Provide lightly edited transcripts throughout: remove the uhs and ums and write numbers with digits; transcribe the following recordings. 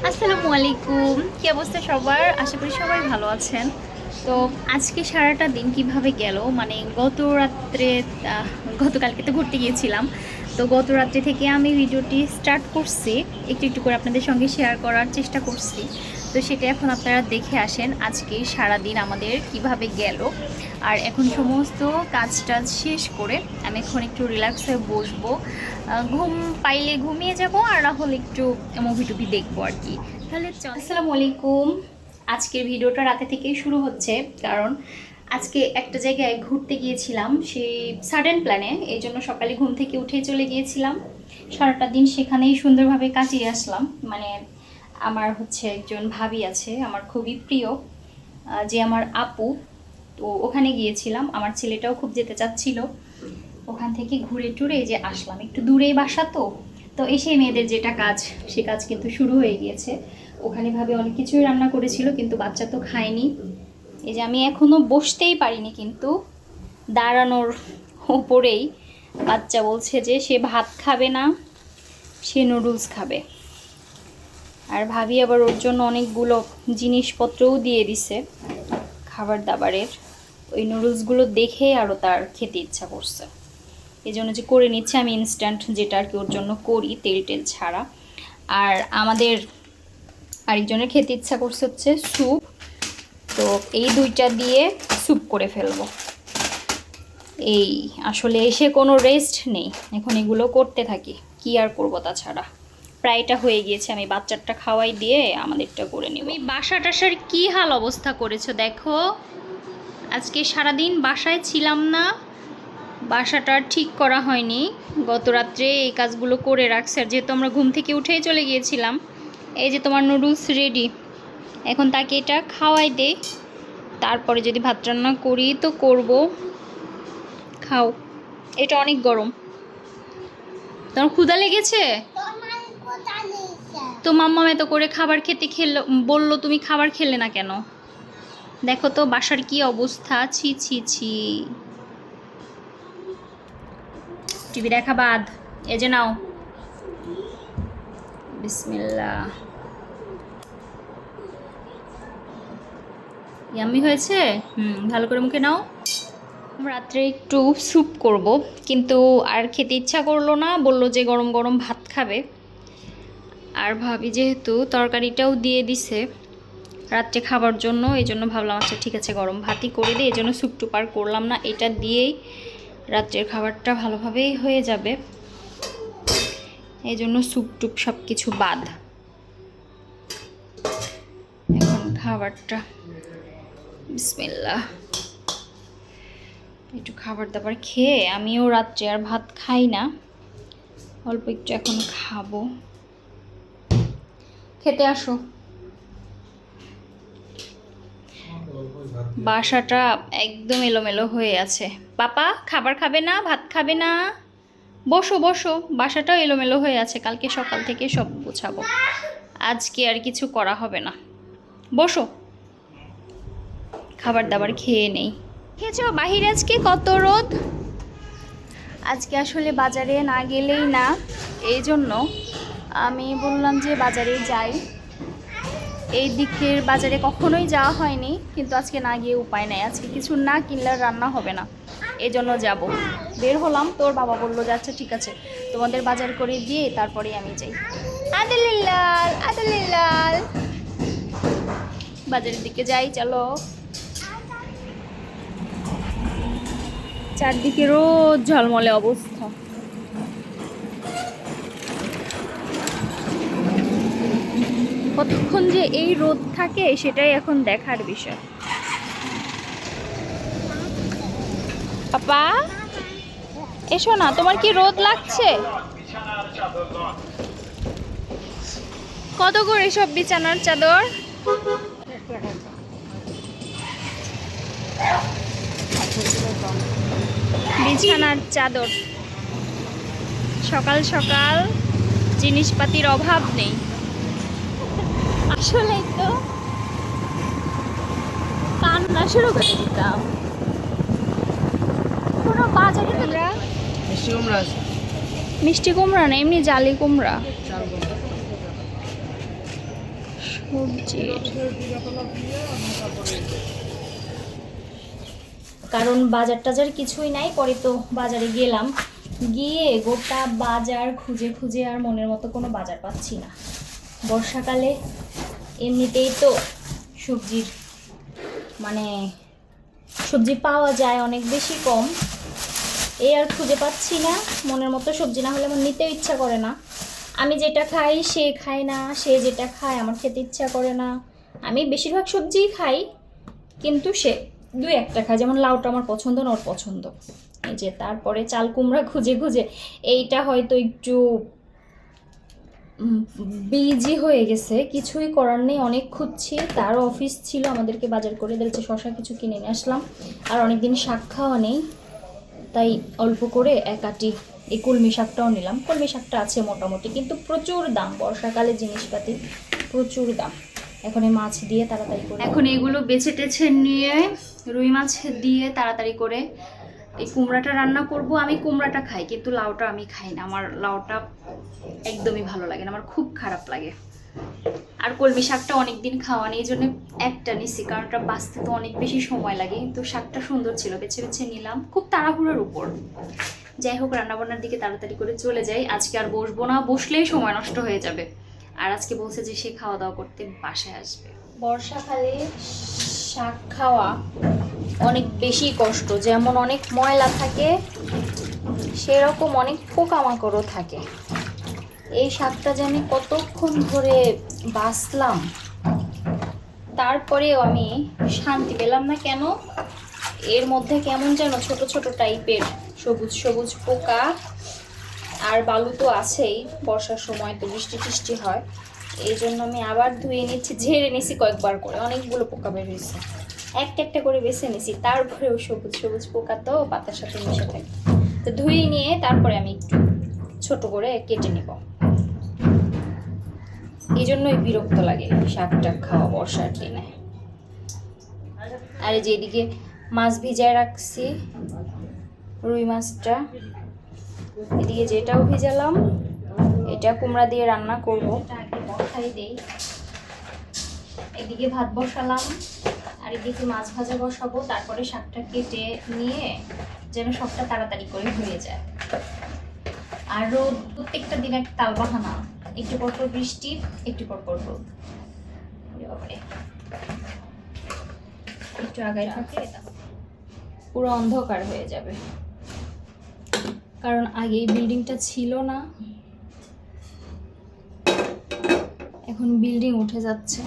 আসসালামু আলাইকুম, কি অবস্থা সবার? আশা করি সবাই ভালো আছেন। তো আজকে সারাটা দিন কিভাবে গেল, মানে গত রাত্রে গতকালকে তো ঘুরতে গিয়েছিলাম। তো গত রাত্রে থেকে আমি ভিডিওটি স্টার্ট করছি, একটু একটু করে আপনাদের সঙ্গে শেয়ার করার চেষ্টা করছি। তো সেটা এখন আপনারা দেখে আসেন আজকে সারা দিন আমাদের কিভাবে গেল। আর এখন সমস্ত কাজ টাজ শেষ করে আমি এখন একটু রিল্যাক্স হয়ে বসবো। ঘুম পাইলে ঘুমিয়ে যাব, আর না হলে একটু মুভি টুভি দেখবো আর কি। তাহলে আসসালামু আলাইকুম। আজকের ভিডিওটা রাতে থেকেই শুরু হচ্ছে, কারণ আজকে একটা জায়গায় ঘুরতে গিয়েছিলাম, সেই সাডেন প্ল্যানে। এই জন্য সকালে ঘুম থেকে উঠে চলে গিয়েছিলাম, সারাটা দিন সেখানেই সুন্দরভাবে কাটিয়ে আসলাম। মানে আমার হচ্ছে একজন ভাবি আছে আমার খুবই প্রিয়, যে আমার আপু। তো ওখানে গিয়েছিলাম, আমার ছেলেটাও খুব যেতে চাচ্ছিল। ওখান থেকে ঘুরে টুরে যে আসলাম, একটু দূরেই বাসা। তো তো এসে মেয়েদের যেটা কাজ, সে কাজ কিন্তু শুরু হয়ে গিয়েছে। ওখানে ভাবে অনেক কিছুই রান্না করেছিল, কিন্তু বাচ্চা তো খায়নি। এই যে আমি এখনো বসতেই পারিনি, কিন্তু দাঁড়ানোর ওপরেই বাচ্চা বলছে যে সে ভাত খাবে না, সে নুডলস খাবে। আর ভাবি আবার ওর জন্য অনেকগুলো জিনিসপত্রও দিয়ে দিছে খাবার দাবারের। ওই নুডলসগুলো দেখে আরও তার খেতে ইচ্ছা করছে, এই জন্য যে করে নিচ্ছে আমি ইনস্ট্যান্ট, যেটা আর কি ওর জন্য করি তেল টেল ছাড়া। আর আমাদের আরেকজনের খেতে ইচ্ছা করছে হচ্ছে স্যুপ, তো এই দুইটা দিয়ে স্যুপ করে ফেলবো। এই আসলে এসে কোনো রেস্ট নেই, এখন এগুলো করতে থাকি, কি আর করবো তাছাড়া। প্রায়টা হয়ে গিয়েছে, আমি বাচ্চাটা খাওয়াই দিয়ে আমাদেরটা করে নিব। আমি বাসা টাসার কি হাল অবস্থা করেছো দেখো। আজকে সারাদিন বাসায় ছিলাম না, বাসাটা ঠিক করা হয়নি। গত রাত্রে এই কাজগুলো করে রাখছি, আর যেহেতু আমরা ঘুম থেকে উঠেই চলে গিয়েছিলাম। এই যে তোমার নুডলস রেডি, এখন তাকে এটা খাওয়াই দে, তারপরে যদি ভাত রান্না করি তো করব। খাও, এটা অনেক গরম। তোমার ক্ষুধা লেগেছে? তো মাম্মা এত করে খাবার খেতে বললো, তুমি খাবার খেলে না কেন? দেখো তো বাসার কি অবস্থা, ছি ছি ছি। টিভি দেখা বাদ, এই যে নাও, বিসমিল্লাহ। ইয়াম্মি হয়েছে? ভালো করে মুখে নাও। রাত্রে একটু স্যুপ করব, কিন্তু আর খেতে ইচ্ছা করলো না, বলল যে গরম গরম ভাত খাবে। আর ভাবি যেহেতু তরকারিটাও দিয়ে দিছে রাত্রে খাবার জন্য, এই জন্য ভাবলাম আচ্ছা ঠিক আছে গরম ভাতই করে দিই। এই জন্য স্যুপ টুপ আর করলাম না, এটা দিয়েই রাত্রের খাবারটা ভালোভাবেই হয়ে যাবে। এই জন্য স্যুপ টুপ সব কিছু বাদ। এখন খাবারটা বিসমিল্লাহ, একটু খাবার দাবার খেয়ে, আমিও রাত্রে আর ভাত খাই না, অল্প একটু এখন খাবো। খেতে আসো। বাসাটা একদম এলোমেলো হয়ে আছে। পাপা খাবার খাবে না, ভাত খাবে না? বসো বসো, বাসাটাও এলোমেলো হয়ে আছে, কালকে সকাল থেকে সব গোছাবো, আজকে আর কিছু করা হবে না। বসো, খাবার দাবার খেয়ে নেই। খেয়েছো? বাহিরে আজকে কত রোদ। আজকে আসলে বাজারে না গেলেই না, এই জন্য আমি বললাম যে বাজারে যাই। এই দিকের বাজারে কখনোই যাওয়া হয়নি, কিন্তু আজকে না গিয়ে উপায় নাই, আজকে কিছু না কিনলে রান্না হবে না, এই জন্য যাব। বের হলাম, তোর বাবা বললো যে আচ্ছা ঠিক আছে তোমাদের বাজার করে দিয়ে তারপরেই আমি যাই। আদুলিল্লাল আদুলিল্লাল, বাজারের দিকে যাই, চলো। চারদিকে রোদ ঝলমলে অবস্থা। কতক্ষণ যে এই রোদ থাকে সেটাই এখন দেখার বিষয়। পাপা এসো না, তোমার কি রোদ লাগছে? কত করে সব বিছানার চাদর? বিছানার চাদর, সকাল সকাল জিনিসপাতির অভাব নেই, আসলেই তো কান্না শুরু করে দিতাম। কোনো বাজারে তো মিষ্টি কুমড়া আছে, মিষ্টি কুমড়া না, এমনি জালি কুমড়া। সবজির, কারণ বাজার টাজার কিছুই নাই। পরে তো বাজারে গেলাম, গিয়ে গোটা বাজার খুঁজে খুঁজে আর মনের মতো কোনো বাজার পাচ্ছি না। বর্ষাকালে এমনিতেই তো সবজির মানে সবজি পাওয়া যায় অনেক বেশি কম, এই আর খুঁজে পাচ্ছি না। মনের মতো সবজি না হলে আমার নিতেও ইচ্ছা করে না। আমি যেটা খাই সে খায় না, সে যেটা খায় আমার খেতে ইচ্ছা করে না। আমি বেশিরভাগ সবজিই খাই, কিন্তু সে দুই একটা খায়। যেমন লাউটা আমার পছন্দ না, ওর পছন্দ। এই যে তারপরে চাল কুমড়া খুঁজে খুঁজে, এইটা হয়তো একটু বিজি হয়ে গেছে, কিছুই করার নেই, অনেক খুঁজছি। তারও অফিস ছিল, আমাদেরকে বাজার করে দিয়েছে, শশা কিছু কিনে নিয়ে আসলাম। আর অনেকদিন শাক খাওয়া নেই, তাই অল্প করে এক আটি এই কলমি শাকটাও নিলাম। কলমি শাকটা আছে মোটামুটি, কিন্তু প্রচুর দাম, বর্ষাকালে জিনিসপাতি প্রচুর দাম। এখন এই মাছ দিয়ে তাড়াতাড়ি করে, এখন এগুলো বেছে টেছে নিয়ে রুই মাছ দিয়ে তাড়াতাড়ি করে এই কুমড়াটা রান্না করব। আমি কুমড়াটা খাই, কিন্তু লাউটা আমি খাই না। আমার লাউটা একদমই ভালো লাগে না, আমার খুব খারাপ লাগে। আর কলমি শাকটা অনেকদিন খাওয়া নেই, এই জন্য একটা নিছি, কারণ এটা বাঁচতে তো অনেক বেশি সময় লাগে। কিন্তু শাকটা সুন্দর ছিল, বেছে বেছে নিলাম, খুব তাড়াহুড়োর উপর। যাই হোক, রান্নাবান্নার দিকে তাড়াতাড়ি করে চলে যাই। আজকে আর বসবো না, বসলেই সময় নষ্ট হয়ে যাবে। আর আজকে বলছে যে সে খাওয়া দাওয়া করতে বাসায় আসবে। বর্ষাকালে শাক খাওয়া অনেক বেশি কষ্ট, যেমন অনেক ময়লা থাকে সেরকম অনেক পোকামাকড়ও থাকে। এই শাকটা যে আমি কতক্ষণ ধরে বাছলাম, তারপরেও আমি শান্তি পেলাম না। কেন? এর মধ্যে কেমন যেন ছোট ছোট টাইপের সবুজ সবুজ পোকা, আর বালু তো আছেই, বর্ষার সময় তো বৃষ্টি টিষ্টি হয়। এই জন্য আমি আবার ধুয়ে নিচ্ছি, ঝেড়ে নিছি কয়েকবার করে, অনেকগুলো পোকা বের হয়েছে। একটা একটা করে বেছে নিছি, তারপরেও সবুজ সবুজ পোকা তো পাতার সাথে মিশে থাকে। তো ধুয়ে নিয়ে তারপরে আমি একটু ছোট করে কেটে নিব। এই জন্যই বিরক্ত লাগে শাকটা খাওয়া বর্ষার দিনে। আর এই যে এদিকে মাছ ভিজায় রাখছি, রুই মাছটা, এদিকে যেটাও ভিজালাম, এটা কুমড়া দিয়ে রান্না করব। আগে বসাই দেই, এদিকে ভাত বসালাম আর এদিকে মাছ ভাজা বসাবো। তারপরে শাকটা কেটে নিয়ে যেন সবটা তাড়াতাড়ি করে হয়ে যায়। আর রোদ প্রত্যেকটা দিন একটা তালবাহানা, একটু পর পর বৃষ্টি, একটু পর পর রোদ। একটু আগায় থাকে পুরো অন্ধকার হয়ে যাবে, কারণ আগে এই বিল্ডিংটা ছিল না, এখন বিল্ডিং উঠে যাচ্ছে।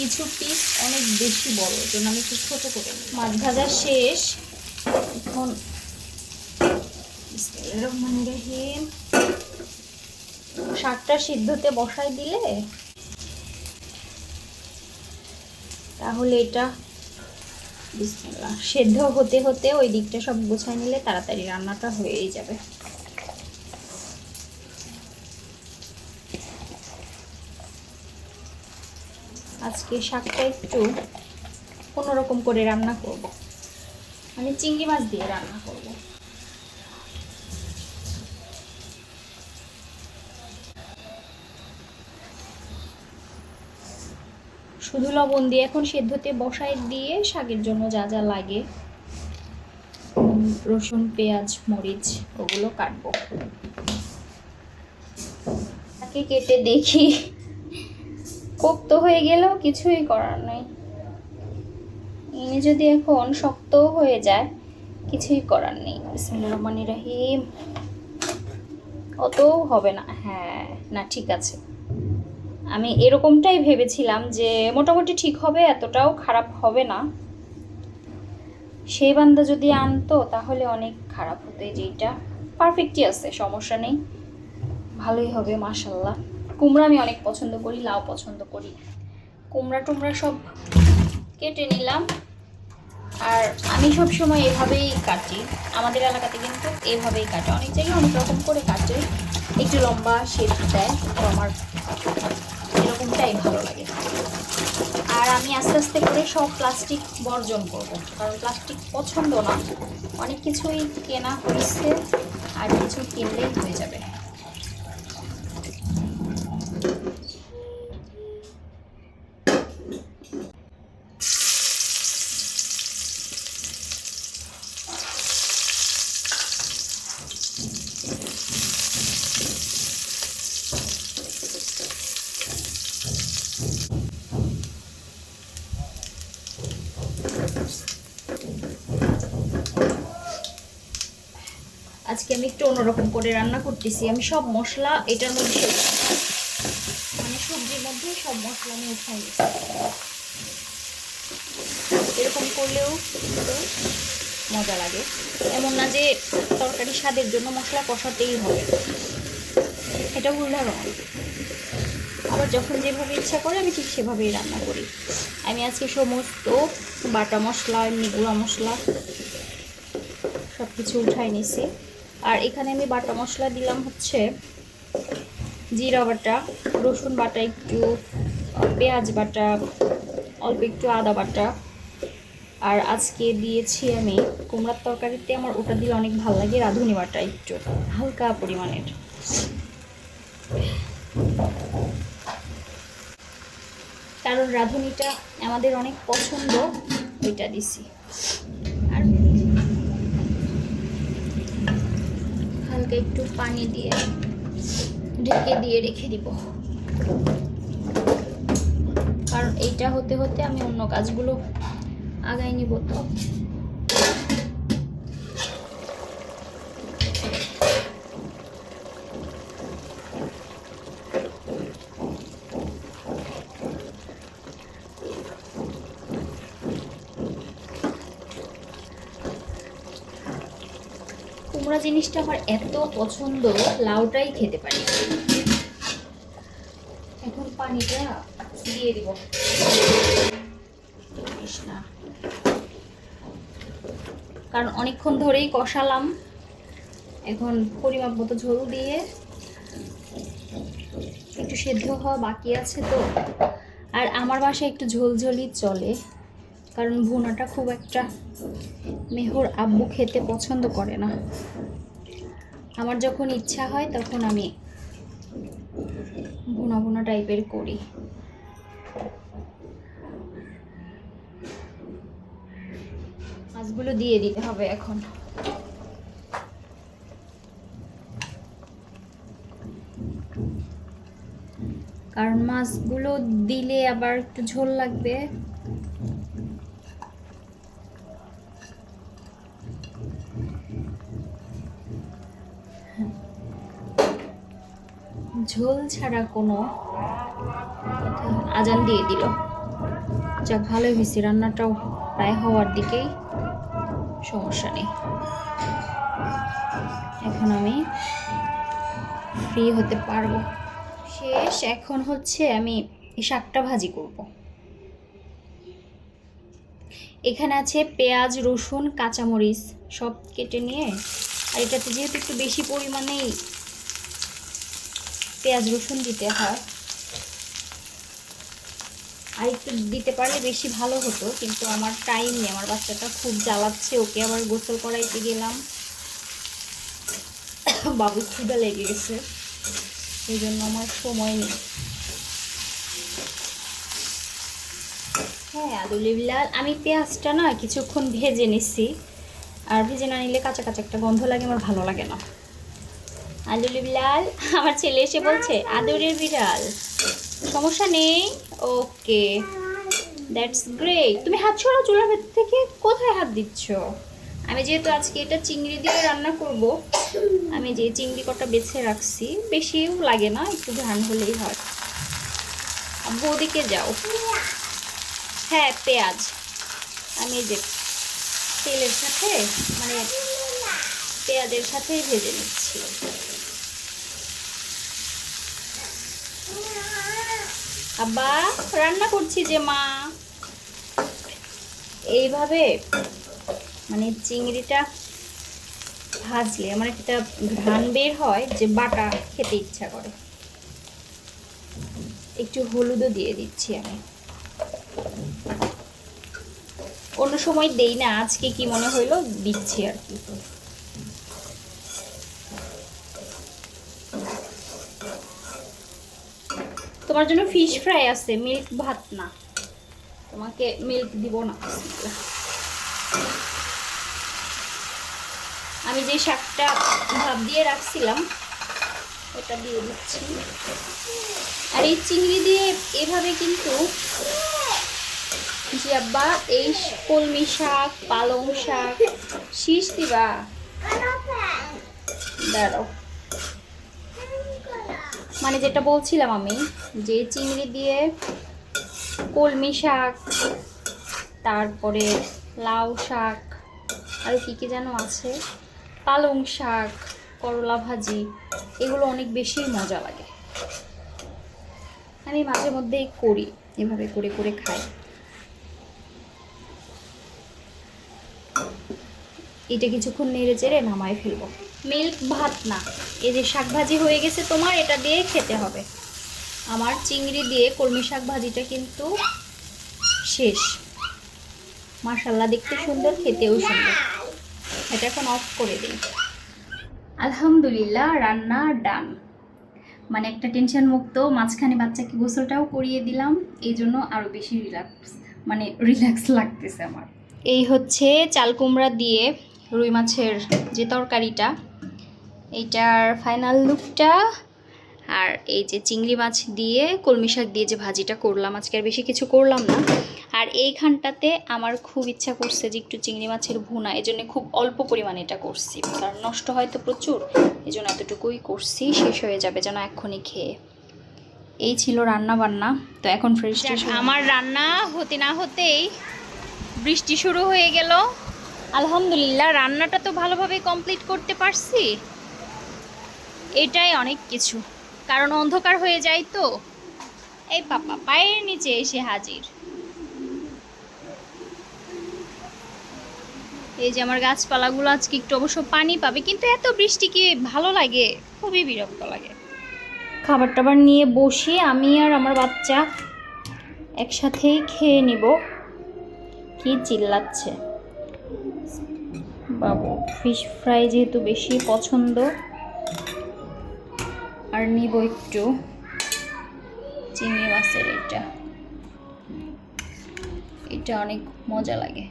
কিছু পিস অনেক বেশি বড়, এই জন্য আমি একটু ছোট করে নিই। মাছ ভাজা শেষ, এখন বিসমিল্লাহির রহমানির রহিম শাকটা সিদ্ধতে বসাই দিলে তাহলে এটা বিসমিল্লাহ সেদ্ধ হতে হতে ওই দিকটা সব গোছাই নিলে তাড়াতাড়ি রান্নাটা হয়েই যাবে। আজকে শাকটা একটু অন্যরকম করে রান্না করব, মানে চিংড়ি মাছ দিয়ে রান্না করব। শুধু লবণ দিয়ে এখন সেদ্ধতে বসাই দিয়ে শাকের জন্য যা যা লাগে, রসুন পেঁয়াজ মরিচ ওগুলো কাটবো। তাকে কেটে দেখি পোক্ত হয়ে গেলেও কিছুই করার নাই, ইনি যদি এখন শক্ত হয়ে যায় কিছুই করার নেই। বিসমিল্লাহির রহমানির রহিম। অতও হবে না, হ্যাঁ না ঠিক আছে, আমি এরকমটাই ভেবেছিলাম যে মোটামুটি ঠিক হবে, এতটাও খারাপ হবে না। সেই বান্দা যদি আনতো তাহলে অনেক খারাপ হতো। যেটা পারফেক্টই আছে, সমস্যা নেই, ভালোই হবে মাশাল্লাহ। কুমড়া আমি অনেক পছন্দ করি, লাউ পছন্দ করি, কুমড়া টুমড়া সব কেটে নিলাম। আর আমি সব সময় এভাবেই কাটি, আমাদের এলাকাতে কিন্তু এভাবেই কাটে, অনেক জায়গায় অনেক রকম করে কাটে, একটু লম্বা শেপ দেয়, তো আমার এরকমটাই ভালো লাগে। আর আমি আস্তে আস্তে করে সব প্লাস্টিক বর্জন করব, কারণ প্লাস্টিক পছন্দ না। অনেক কিছুই কেনা হয়েছে, আর কিছু কিনলেই হয়ে যাবে। আজকে আমি একটু অন্যরকম করে রান্না করতেছি। আমি সব মশলা এটার মধ্যে, মানে সবজির মধ্যে সব মশলা আমি উঠাই নিচ্ছি। এরকম করলেও কিন্তু মজা লাগে, এমন না যে তরকারি স্বাদের জন্য মশলা কষাতেই হবে, এটা ভুল ধারণা। আবার যখন যেভাবে ইচ্ছা করে আমি ঠিক সেভাবেই রান্না করি। আমি আজকে সমস্ত বাটা মশলা, এমনি গুঁড়া মশলা সব কিছু উঠাই নিছি। আর এখানে আমি বাটা মশলা দিলাম হচ্ছে জিরা বাটা, রসুন বাটা একটু, পেঁয়াজ বাটা, অল্প একটু আদা বাটা। আর আজকে দিয়েছি আমি কুমড়ার তরকারিতে, আমার ওটা দিলে অনেক ভালো লাগে, রাঁধুনি বাটা একটু হালকা পরিমাণের। কারণ রাঁধুনিটা আমাদের অনেক পছন্দ, ওইটা দিছি। আর হালকা একটু পানি দিয়ে ঢেকে দিয়ে রেখে দিব, কারণ এইটা হতে হতে আমি অন্য কাজগুলো আগাই নিব। তো কুমড়া জিনিসটা আমার এত পছন্দ, লাউটাই খেতে পারি। এখন পানিটা দিয়ে দিব না, কারণ অনেকক্ষণ ধরেই কষালাম। এখন পরিমাপ মতো ঝোল দিয়ে, একটু সেদ্ধ হওয়া বাকি আছে তো। আর আমার বাসায় একটু ঝোলঝোলই চলে, কারণ ভুনাটা খুব একটা মেহর আব্বু খেতে পছন্দ করে না। আমার যখন ইচ্ছা হয় তখন আমি ভুনা ভুনা টাইপের করি। মাছগুলো দিয়ে দিতে হবে এখন। কারণ মাছগুলো দিলে আবার একটু ঝোল লাগবে। ঝোল ছাড়া কোনো, আজান দিয়ে দিল। যাক, ভালোই হয়েছে, রান্নাটাও প্রায় হওয়ার দিকেই, সমস্যা নেই। এখন আমি ফ্রি হতে পারবো। শেষ। এখন হচ্ছে আমি এই শাকটা ভাজি করব। এখানে আছে পেঁয়াজ, রসুন, কাঁচামরিচ সব কেটে নিয়ে, আর এটাতে যেহেতু একটু বেশি পরিমাণেই পেঁয়াজ রসুন দিতে হয়, আর একটু দিতে পারলে বেশি ভালো হতো, কিন্তু আমার টাইম নেই। আমার বাচ্চাটা খুব জ্বালাচ্ছে, ওকে আবার গোসল করাইতে গেলাম, বাবু ক্ষুধা লেগে গেছে, এই জন্য আমার সময় নেই। হ্যাঁ, আলুলিবলাল আমি পেঁয়াজটা না কিছুক্ষণ ভেজে নিছি, আর ভেজে না নিলে কাঁচা কাঁচা একটা গন্ধ লাগে, আমার ভালো লাগে না। আলুলিবলাল, আমার ছেলে এসে বলছে আদরের বিড়াল, সমস্যা নেই, ওকে, দ্যাটস গ্রেট। তুমি হাত ছড়াও চুলার ভেতর থেকে, কোথায় হাত দিচ্ছ? আমি যেহেতু আজকে এটা চিংড়ি দিয়ে রান্না করব, আমি যে চিংড়ি কটা বেছে রাখছি, বেশিও লাগে না, একটু ঘ্রাণ হলেই হয়। বৌদিকে যাও। হ্যাঁ, পেঁয়াজ আমি এই যে তেলের সাথে, মানে পেঁয়াজের সাথেই ভেজে নিচ্ছি। আব্বা রান্না করছি যে মা। এইভাবে মানে চিংড়িটা ভাজলে আমার একটা ঘ্রাণ বের হয় যে বাটা খেতে ইচ্ছা করে। একটু হলুদও দিয়ে দিচ্ছি আমি, অন্য সময় দেই না, আজকে কি মনে হইলো দিচ্ছি আর কি। তোমার জন্য ফিশ ফ্রাই আছে, মিল্ক ভাত না, তোমাকে মিল্ক দিব না। আমি যে শাকটা ভাপ দিয়ে রাখছিলাম ওটা দিয়ে দিচ্ছি। আর এই চিংড়ি দিয়ে এভাবে কিন্তু জি আব্বা, এই কলমি শাক, পালং শাক, শীষ দিবা, দাঁড়াও, মানে যেটা বলছিলাম আমি, যে চিংড়ি দিয়ে কলমি শাক, তারপরে লাউ শাক, আর কি কি যেন আছে, পালং শাক, করলা ভাজি, এগুলো অনেক বেশি মজা লাগে। আমি মাঝে মধ্যেই করি, এভাবে করে করে খাই। এটা কিছুক্ষণ নেড়ে চেড়ে নামাই ফেলবো। মিল্ক ভাত না, এই যে শাক ভাজি হয়ে গেছে তোমার, এটা দিয়ে খেতে হবে। আমার চিংড়ি দিয়ে কলমি শাক ভাজিটা কিন্তু শেষ। মাশাআল্লাহ, দেখতে সুন্দর, খেতেও সুন্দর। এটা এখন অফ করে দিই। আলহামদুলিল্লাহ, রান্না ডান। মানে একটা টেনশন মুক্ত, মাঝখানে বাচ্চাকে গোসলটাও করিয়ে দিলাম, এই জন্য আরও বেশি রিল্যাক্স লাগতেছে আমার। এই হচ্ছে চাল কুমড়া দিয়ে রুই মাছের যে তরকারিটা, এইটার ফাইনাল লুকটা। আর এই যে চিংড়ি মাছ দিয়ে কলমি শাক দিয়ে যে ভাজিটা করলাম, আজকে আর বেশি কিছু করলাম না। আর এইখানটাতে আমার খুব ইচ্ছা করছে যে একটু চিংড়ি মাছের ভুনা, এই জন্য খুব অল্প পরিমাণে এটা করছি, কারণ নষ্ট হয় তো প্রচুর, এই জন্য এতটুকুই করছি, শেষ হয়ে যাবে যেন এক্ষুনি খেয়ে। এই ছিল রান্না বান্না। তো এখন ফ্রেশ। আমার রান্না হতে না হতেই বৃষ্টি শুরু হয়ে গেল। আলহামদুলিল্লাহ, রান্নাটা তো ভালোভাবে কমপ্লিট করতে পারছি, এটাই অনেক কিছু, কারণ অন্ধকার হয়ে যায় তো। এই পাপা পায়ের নিচে এসে হাজির। এই যে আমার গাছপালাগুলো আজকে একটু অবশ্য পানি পাবে, কিন্তু এত বৃষ্টি কি ভালো লাগে, খুবই বিরক্ত লাগে। খাবার টাবার নিয়ে বসে আমি আর আমার বাচ্চা একসাথেই খেয়ে নিব। কি চিল্লাচ্ছে বাবু, ফিশ ফ্রাই যেহেতু বেশি পছন্দ, আর নিব একটু চিংড়ি মাছের। এটা অনেক মজা লাগে।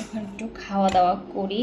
এখন একটু খাওয়া দাওয়া করি।